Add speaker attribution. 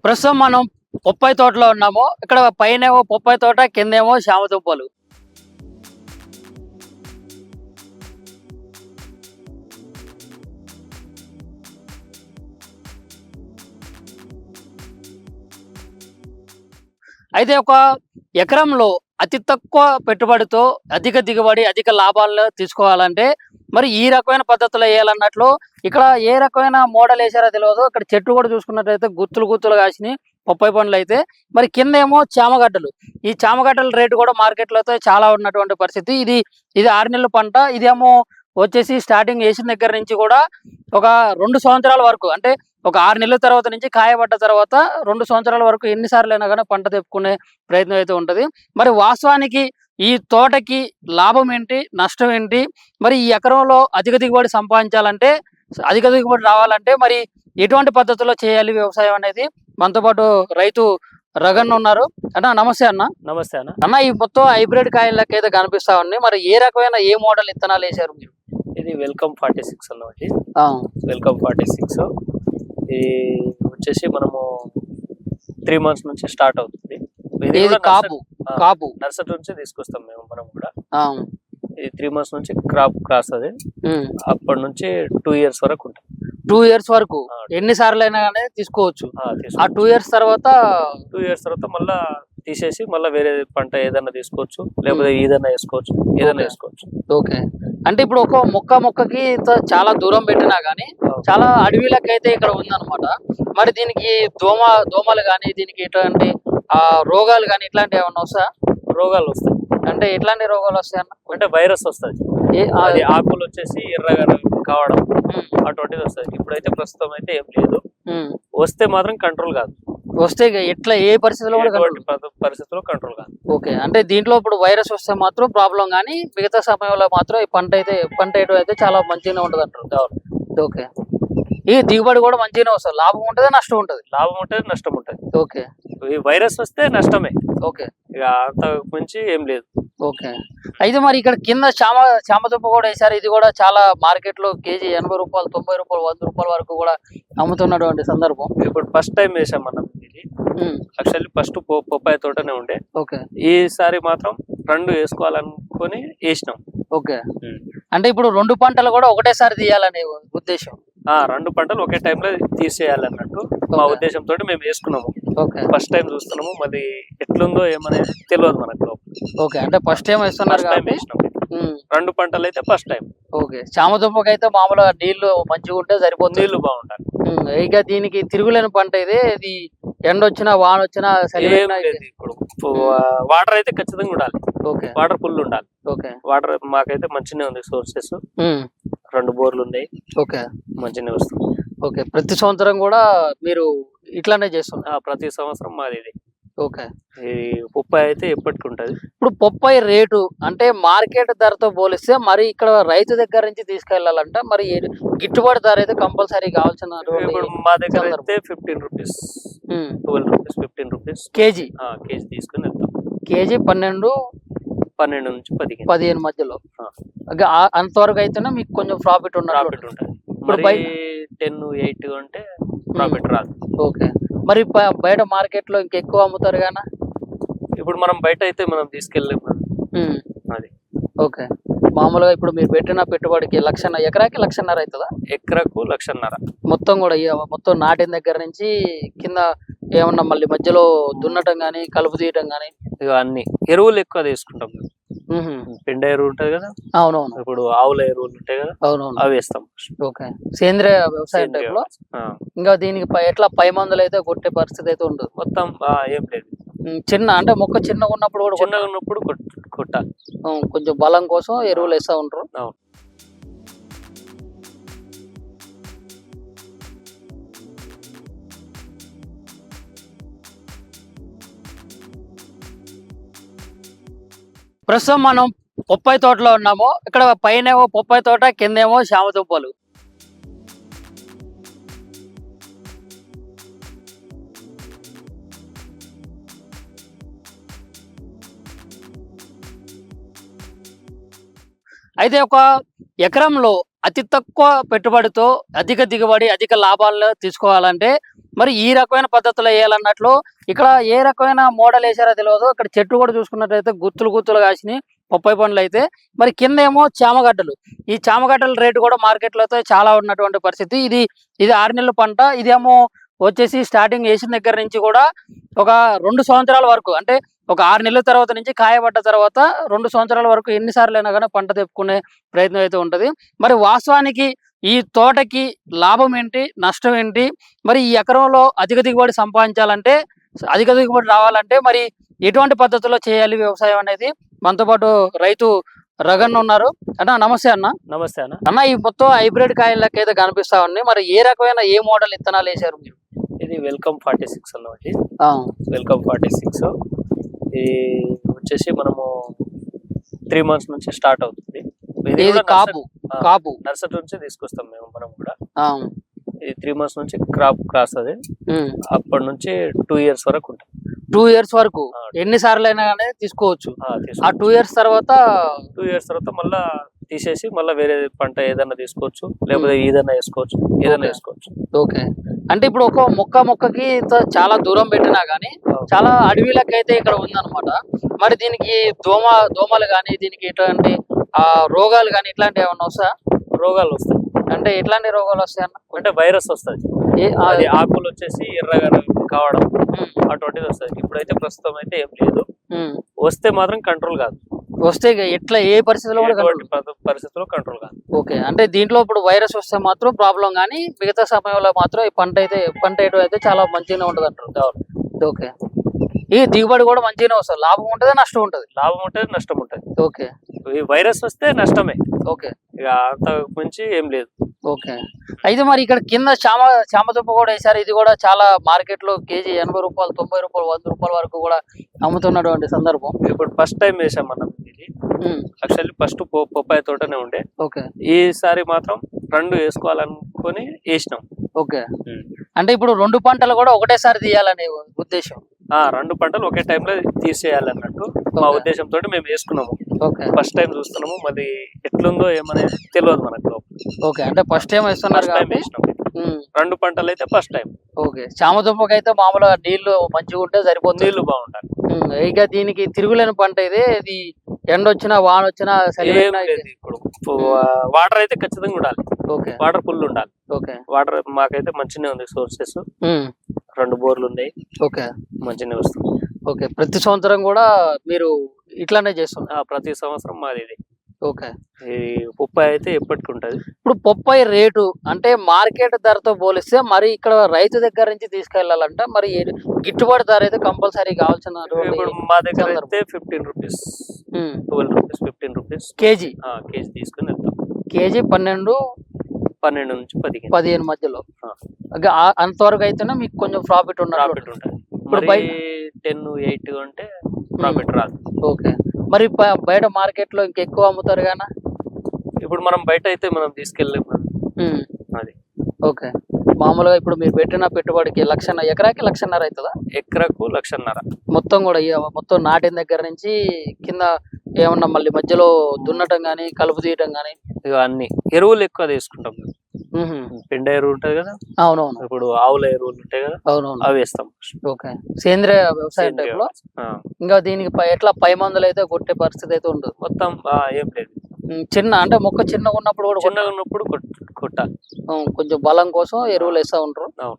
Speaker 1: ప్రస్తుతం మనం పొప్పాయి తోటలో ఉన్నాము. ఇక్కడ పైనేమో పొప్పాయి తోట, కిందేమో శామ దుంపలు. అయితే ఒక ఎకరంలో అతి తక్కువ పెట్టుబడితో అధిక దిగుబడి, అధిక లాభాలు తీసుకోవాలంటే మరి ఈ రకమైన పద్ధతులు వేయాలన్నట్లు ఇక్కడ ఏ రకమైన మోడల్ వేసారో తెలియదు. ఇక్కడ చెట్టు కూడా చూసుకున్నట్లయితే గుత్తులు గుత్తులు కాసినాయి పొప్పాయి పండ్లు అయితే. మరి కింద ఏమో చామగడ్డలు. ఈ చామగడ్డల రేటు కూడా మార్కెట్లో అయితే చాలా ఉన్నటువంటి పరిస్థితి. ఇది 6 నెలల పంట. ఇదేమో వచ్చేసి స్టార్టింగ్ వేసిన దగ్గర నుంచి కూడా ఒక 2 సంవత్సరాల వరకు, అంటే ఒక 6 నెలల తర్వాత నుంచి కాయబడ్డ తర్వాత 2 సంవత్సరాల వరకు ఎన్నిసార్లు అయినా కానీ పంట తెప్పుకునే ప్రయత్నం అయితే ఉంటుంది. మరి వాస్తవానికి ఈ తోటకి లాభం ఏంటి, నష్టం ఏంటి, మరి ఈ ఎకరంలో అధిక దిగుబడి సంపాదించాలంటే, అధిక దిగుబడి రావాలంటే మరి ఎటువంటి పద్ధతిలో చేయాలి వ్యవసాయం అనేది మనతో పాటు రైతు రగన్న ఉన్నారు. అన్న నమస్తే అన్న.
Speaker 2: నమస్తే అన్న.
Speaker 1: అన్న ఈ మొత్తం హైబ్రిడ్ కాయలకి అయితే కనిపిస్తా ఉన్నాయి. మరి ఏ రకమైన ఏ మోడల్ విత్తనాలు వేసారు మీరు?
Speaker 2: ఇది వెల్కమ్ 46 అన్నమాట. వెల్కమ్ 46 ఇది వచ్చేసి మనము 3 months నుంచి స్టార్ట్ అవుతుంది.
Speaker 1: కాపు
Speaker 2: నర్సరీ నుంచి తీసుకొస్తాం మనం కూడా. ఇది 3 months నుంచి క్రాప్ క్రాస్ అది. అప్పటి నుంచి 2 years వరకు ఉంటుంది.
Speaker 1: 2 years వరకు ఎన్ని సార్లు అయినా కానీ తీసుకోవచ్చు. ఆ 2 years తర్వాత
Speaker 2: మళ్ళా తీసేసి మళ్ళీ వేరే పంట ఏదైనా తీసుకోవచ్చు, లేకపోతే ఏదైనా వేసుకోవచ్చు, ఏదైనా వేసుకోవచ్చు.
Speaker 1: ఓకే, అంటే ఇప్పుడు ఒక మొక్కకి చాలా దూరం పెట్టినా గానీ చాలా అడవిలకైతే ఇక్కడ ఉందన్నమాట. మరి దీనికి దోమలు కానీ, దీనికి ఇట్లాంటి రోగాలు కానీ ఇట్లాంటివి ఏమన్నా వస్తాయా?
Speaker 2: రోగాలు వస్తాయి.
Speaker 1: అంటే ఎట్లాంటి రోగాలు వస్తాయి అన్న?
Speaker 2: అంటే వైరస్ వస్తుంది. అది ఆకులు వచ్చేసి ఎర్రగా కావడం అటువంటిది వస్తుంది. ఇప్పుడైతే ప్రస్తుతం అయితే ఏం లేదు. వస్తే మాత్రం కంట్రోల్ కాదు.
Speaker 1: వస్తే ఎట్లా ఏ పరిస్థితుల్లో
Speaker 2: పరిస్థితుల్లో కంట్రోల్ కాదు.
Speaker 1: ఓకే, అంటే దీంట్లో ఇప్పుడు వైరస్ వస్తే మాత్రం ప్రాబ్లం, కానీ మిగతా సమయంలో మాత్రం ఈ పంట వేయడం అయితే చాలా మంచిగానే ఉంటుంది అంటారు. ఓకే, ఈ దిగుబడి కూడా మంచిగానే వస్తుంది. లాభం ఉంటుంది, నష్టం ఉంటుంది.
Speaker 2: లాభం ఉంటుంది, నష్టం ఉంటుంది.
Speaker 1: ఓకే,
Speaker 2: ఈ వైరస్ వస్తే నష్టమే.
Speaker 1: ఓకే,
Speaker 2: ఇక అంత మించి ఏం లేదు.
Speaker 1: ఓకే, అయితే మరి ఇక్కడ కింద చామదుంప కూడా వేసారు. ఇది కూడా చాలా మార్కెట్ లో కేజీ 80 రూపాయలు, 90 రూపాయలు, 100 రూపాయల వరకు కూడా అమ్ముతున్నటువంటి సందర్భం.
Speaker 2: ఇప్పుడు ఫస్ట్ టైం వేసాం మనం ఇది. యాక్చువల్లీ ఫస్ట్ పొప్పాయి తోటనే ఉండే.
Speaker 1: ఓకే,
Speaker 2: ఈసారి మాత్రం 2 వేసుకోవాలనుకొని వేసినాం.
Speaker 1: ఓకే, అంటే ఇప్పుడు 2 పంటలు కూడా ఒకటేసారి తీయాలనే ఉద్దేశం.
Speaker 2: 2 పంటలు ఒకే టైంలో తీసేయాలన్నట్టు మా ఉద్దేశంతో మేము వేసుకున్నాము. ఫస్ట్ టైం చూస్తున్నాము, మరి ఎట్లుందో ఏమనేది తెలియదు మనకు.
Speaker 1: ఓకే, అంటే ఫస్ట్ టైం వేస్తున్నారు కాబట్టి
Speaker 2: 2 పంటలు అయితే ఫస్ట్ టైం.
Speaker 1: ఓకే, చామదుంపకి అయితే మామూలుగా నీళ్లు మంచిగా ఉంటే సరిపోతుంది.
Speaker 2: నీళ్లు బాగుంటాయి.
Speaker 1: ఇక దీనికి తిరుగులేని పంట ఇది ఎండ వచ్చినా వాన వచ్చినా
Speaker 2: ఇప్పుడు వాటర్ అయితే ఖచ్చితంగా ఉండాలి.
Speaker 1: ఓకే,
Speaker 2: వాటర్ ఫుల్ ఉండాలి.
Speaker 1: ఓకే,
Speaker 2: వాటర్ మాకైతే మంచిగానే ఉంది. సోర్సెస్ 2 బోర్లు ఉన్నాయి.
Speaker 1: ఓకే,
Speaker 2: మంచిగానే వస్తుంది.
Speaker 1: ఓకే, ప్రతి సంవత్సరం కూడా మీరు ఇట్లానే చేస్తున్నారు?
Speaker 2: ప్రతి సంవత్సరం మాది ఇది.
Speaker 1: ఓకే,
Speaker 2: ఈ పొప్పాయి అయితే ఎప్పటికి ఉంటది.
Speaker 1: ఇప్పుడు పొప్పాయి రేటు అంటే మార్కెట్ ధరతో పోలిస్తే మరి ఇక్కడ రైతు దగ్గర నుంచి తీసుకెళ్లాలంటే మరి గిట్టుబాటు ధర అయితే కంపల్సరీ కావాల్సిన.
Speaker 2: ఇప్పుడు మా దగ్గర అయితే 15 రూపీస్, 12 రూపీస్, 15 రూపీస్
Speaker 1: కేజీ
Speaker 2: తీసుకుని వెళ్తాం.
Speaker 1: కేజీ 12
Speaker 2: నుంచి
Speaker 1: 15 మధ్యలో అంతవరకు అయితేనే మీకు కొంచెం ప్రాఫిట్
Speaker 2: ఉంటుంది. ఇప్పుడు 10, 8 అంటే ప్రాఫిట్ రాదు.
Speaker 1: ఓకే, మరి బయట మార్కెట్ లో ఇంకెక్కువ అమ్ముతారు గానా?
Speaker 2: ఇప్పుడు మనం బయట అయితే మనం తీసుకెళ్ళలేము అది.
Speaker 1: ఓకే, మామూలుగా ఇప్పుడు మీరు పెట్టిన పెట్టుబడికి ఎకరాకి 1,50,000 అవుతుందా?
Speaker 2: ఎకరకు 1,50,000
Speaker 1: మొత్తం కూడా మొత్తం నాటిన దగ్గర నుంచి కింద ఏమన్నా మళ్ళీ మధ్యలో దున్నటం గానీ, కలుపు తీయటం గానీ,
Speaker 2: ఇక అన్ని ఎరువులు ఎక్కువ తీసుకుంటాం. పెండ ఎరువు ఉంటది కదా.
Speaker 1: అవునవును,
Speaker 2: ఇప్పుడు ఆవుల ఎరువులు ఉంటాయి కదా.
Speaker 1: అవునవును,
Speaker 2: అవి వేస్తాం.
Speaker 1: ఓకే, సేంద్రియ వ్యవసాయం టైప్ లో. ఇంకా దీనికి ఎట్లా పై మందులు అయితే కొట్టే పరిస్థితి అయితే ఉండదు
Speaker 2: మొత్తం. ఏం లేదు,
Speaker 1: అంటే మొక్క చిన్నగా ఉన్నప్పుడు
Speaker 2: కూడా కొట్టాలి.
Speaker 1: కొంచెం బలం కోసం ఎరువులు వేస్తా ఉంటారు. ప్రస్తుతం మనం పొప్పాయి తోటలో ఉన్నాము. ఇక్కడ పైనేమో పొప్పాయి తోట, కిందేమో శామ దుంపలు. అయితే ఒక ఎకరంలో అతి తక్కువ పెట్టుబడితో అధిక దిగుబడి, అధిక లాభాలు తీసుకోవాలంటే మరి ఈ రకమైన పద్ధతిలో వేయాలన్నట్లు ఇక్కడ ఏ రకమైన మోడల్ వేసారో తెలియదు. ఇక్కడ చెట్టు కూడా చూసుకున్నట్టయితే గుత్తులు కాసినాయి బొప్పాయి పండ్లు అయితే. మరి కింద ఏమో చామగడ్డలు. ఈ చామగడ్డల రేటు కూడా మార్కెట్లో అయితే చాలా ఉన్నటువంటి పరిస్థితి. ఇది 6 నెలల పంట. ఇదేమో వచ్చేసి స్టార్టింగ్ వేసిన దగ్గర నుంచి కూడా ఒక 2 సంవత్సరాల వరకు, అంటే ఒక 6 నెలల తర్వాత నుంచి కాయబడ్డ తర్వాత 2 సంవత్సరాల వరకు ఎన్నిసార్లు అయినా కానీ పంట తెప్పుకునే ప్రయత్నం అయితే ఉంటుంది. మరి వాస్తవానికి ఈ తోటకి లాభం ఏంటి, నష్టం ఏంటి, మరి ఈ ఎకరంలో అధిక దిగుబడి సంపాదించాలంటే, అధిక దిగుబడి రావాలంటే మరి ఎటువంటి పద్ధతిలో చేయాలి వ్యవసాయం అనేది మనతో పాటు రైతు రగన్ ఉన్నారు. అన్న నమస్తే అన్న.
Speaker 2: నమస్తే అన్న.
Speaker 1: అన్న ఈ మొత్తం హైబ్రిడ్ కాయలకి అయితే కనిపిస్తా ఉన్నాయి. మరి ఏ రకమైన ఏ మోడల్ ఇత్తనాలు వేసారు మీరు?
Speaker 2: ఇది వెల్కమ్ 46 అన్నమాట. వెల్కమ్ 46 ఇది వచ్చేసి మనము 3 months నుంచి స్టార్ట్ అవుతుంది.
Speaker 1: ఇది కాపు
Speaker 2: నర్సరీ నుంచి తీసుకొస్తాం మనం కూడా. ఇది 3 months నుంచి క్రాస్ అది. అప్పటి నుంచి 2 years వరకు ఉంటుంది.
Speaker 1: 2 years వరకు ఎన్ని సార్లు అయినా కానీ తీసుకోవచ్చు. ఆ 2 years తర్వాత
Speaker 2: మళ్ళా తీసేసి మళ్ళీ వేరే పంట ఏదైనా తీసుకోవచ్చు, లేకపోతే ఏదైనా వేసుకోవచ్చు, ఏదైనా వేసుకోవచ్చు.
Speaker 1: ఓకే. అంటే ఇప్పుడు ఒక మొక్కకి చాలా దూరం పెట్టినా గానీ చాలా అడవిలకి అయితే ఇక్కడ ఉందన్నమాట. మరి దీనికి దోమలు కానీ, దీనికి ఇట్లాంటి రోగాలు కానీ ఇట్లాంటివి ఏమన్నా వస్తాయా?
Speaker 2: రోగాలు వస్తాయి.
Speaker 1: అంటే ఎట్లాంటి రోగాలు వస్తాయి అన్న?
Speaker 2: అంటే వైరస్ వస్తుంది. అది ఆకులు వచ్చేసి ఎర్రగా కావడం అటువంటిది వస్తుంది. ఇప్పుడైతే ప్రస్తుతం అయితే ఏం లేదు. వస్తే మాత్రం కంట్రోల్ కాదు.
Speaker 1: వస్తే ఎట్లా ఏ పరిస్థితిలో
Speaker 2: పరిస్థితుల్లో కంట్రోల్ కాదు.
Speaker 1: ఓకే. అంటే దీంట్లో ఇప్పుడు వైరస్ వస్తే మాత్రం ప్రాబ్లం, కానీ మిగతా సమయంలో మాత్రం ఈ పంట అయితే చాలా మంచిగానే ఉంటది అంటారు. ఓకే. ఈ దిగుబడి కూడా మంచిగానే వస్తుంది. లాభం ఉంటుంది, నష్టం ఉంటుంది.
Speaker 2: లాభం ఉంటుంది, నష్టం ఉంటుంది.
Speaker 1: ఓకే.
Speaker 2: ఈ వైరస్ వస్తే నష్టమే.
Speaker 1: ఓకే.
Speaker 2: ఇక అంత మించి ఏం లేదు.
Speaker 1: ఓకే. అయితే మరి ఇక్కడ కింద చామదుంప కూడా వేసారు. ఇది కూడా చాలా మార్కెట్ లో కేజీ 80 రూపాయలు, 90 రూపాయలు, 100 రూపాయల వరకు కూడా అమ్ముతున్నటువంటి సందర్భం.
Speaker 2: ఇప్పుడు ఫస్ట్ టైం వేసాం మనం ఇది. యాక్చువల్లీ ఫస్ట్ పొప్పాయి తోటనే ఉండే.
Speaker 1: ఓకే.
Speaker 2: ఈసారి మాత్రం 2 వేసుకోవాలనుకొని వేసినాం.
Speaker 1: ఓకే. అంటే ఇప్పుడు 2 పంటలు కూడా ఒకటేసారి తీయాలనే ఉద్దేశం?
Speaker 2: 2 పంటలు ఒకే టైంలో తీసేయాలన్నట్టు మా ఉద్దేశంతో మేము వేసుకున్నాము. ఫస్ట్ టైం చూస్తున్నాము, మరి ఎట్లుందో ఏమనేది తెలియదు మనకు.
Speaker 1: ఓకే. అంటే ఫస్ట్ టైం వేస్తున్నారు కాబట్టి
Speaker 2: 2 పంటలు అయితే ఫస్ట్ టైం.
Speaker 1: ఓకే. చామదుంపకి అయితే మామూలుగా నీళ్లు మంచిగా ఉంటే సరిపోతుంది.
Speaker 2: నీళ్లు బాగుంటాయి.
Speaker 1: ఇక దీనికి తిరుగులేని పంట ఇది ఎండ వచ్చినా వాన వచ్చినా
Speaker 2: ఇప్పుడు వాటర్ అయితే ఖచ్చితంగా ఉండాలి.
Speaker 1: ఓకే.
Speaker 2: వాటర్ ఫుల్ ఉండాలి.
Speaker 1: ఓకే.
Speaker 2: వాటర్ మాకైతే మంచిగానే ఉంది. సోర్సెస్ 2 బోర్లు ఉన్నాయి.
Speaker 1: ఓకే.
Speaker 2: మంచిగానే వస్తుంది.
Speaker 1: ఓకే. ప్రతి సంవత్సరం కూడా మీరు ఇట్లానే చేస్తున్నారు?
Speaker 2: ప్రతి సంవత్సరం మాది ఇది.
Speaker 1: ఓకే.
Speaker 2: ఈ పొప్పాయి అయితే ఎప్పటికి ఉంటది.
Speaker 1: ఇప్పుడు పొప్పాయి రేటు అంటే మార్కెట్ ధరతో పోలిస్తే మరి ఇక్కడ రైతు దగ్గర నుంచి తీసుకెళ్లాలంటే మరి గిట్టుబాటు ధర అయితే కంపల్సరీ కావాల్సిన.
Speaker 2: ఇప్పుడు మా దగ్గర అయితే 15 రూపీస్, 12 రూపీస్, 15 రూపీస్
Speaker 1: కేజీ
Speaker 2: తీసుకుని వెళ్తాం.
Speaker 1: కేజీ 12
Speaker 2: నుంచి
Speaker 1: 15 మధ్యలో. అంతవరకు అయితేనే మీకు కొంచెం ప్రాఫిట్
Speaker 2: ఉంటుంది. ఇప్పుడు 10, 8 అంటే ప్రాఫిట్ రాదు.
Speaker 1: ఓకే. మరి బయట మార్కెట్ లో ఇంకెక్కువ అమ్ముతారు గానా?
Speaker 2: ఇప్పుడు మనం బయట అయితే మనం తీసుకెళ్ళలేము అది.
Speaker 1: ఓకే. మామూలుగా ఇప్పుడు మీరు పెట్టిన పెట్టుబడికి ఎకరాకి 1,50,000 అవుతుందా?
Speaker 2: ఎకరకు 1,50,000
Speaker 1: మొత్తం కూడా మొత్తం నాటిన దగ్గర నుంచి కింద ఏమన్నా మళ్ళీ మధ్యలో దున్నటం గానీ, కలుపు తీయటం గానీ,
Speaker 2: ఇక అన్ని ఎరువులు ఎక్కువ తీసుకుంటాం. పెండ ఎరువు ఉంటది కదా.
Speaker 1: అవునవును.
Speaker 2: ఇప్పుడు ఆవుల ఎరువులు ఉంటాయి కదా.
Speaker 1: అవునవును.
Speaker 2: అవి వేస్తాం.
Speaker 1: ఓకే. సేంద్రియ వ్యవసాయం టైప్ లో. ఇంకా దీనికి ఎట్లా పై మందులు అయితే కొట్టే పరిస్థితి అయితే ఉండదు
Speaker 2: మొత్తం. ఏం లేదు.
Speaker 1: అంటే మొక్క చిన్నగా ఉన్నప్పుడు కూడా
Speaker 2: కొట్టాలి.
Speaker 1: కొంచెం బలం కోసం ఎరువులు వేస్తా ఉంటారు.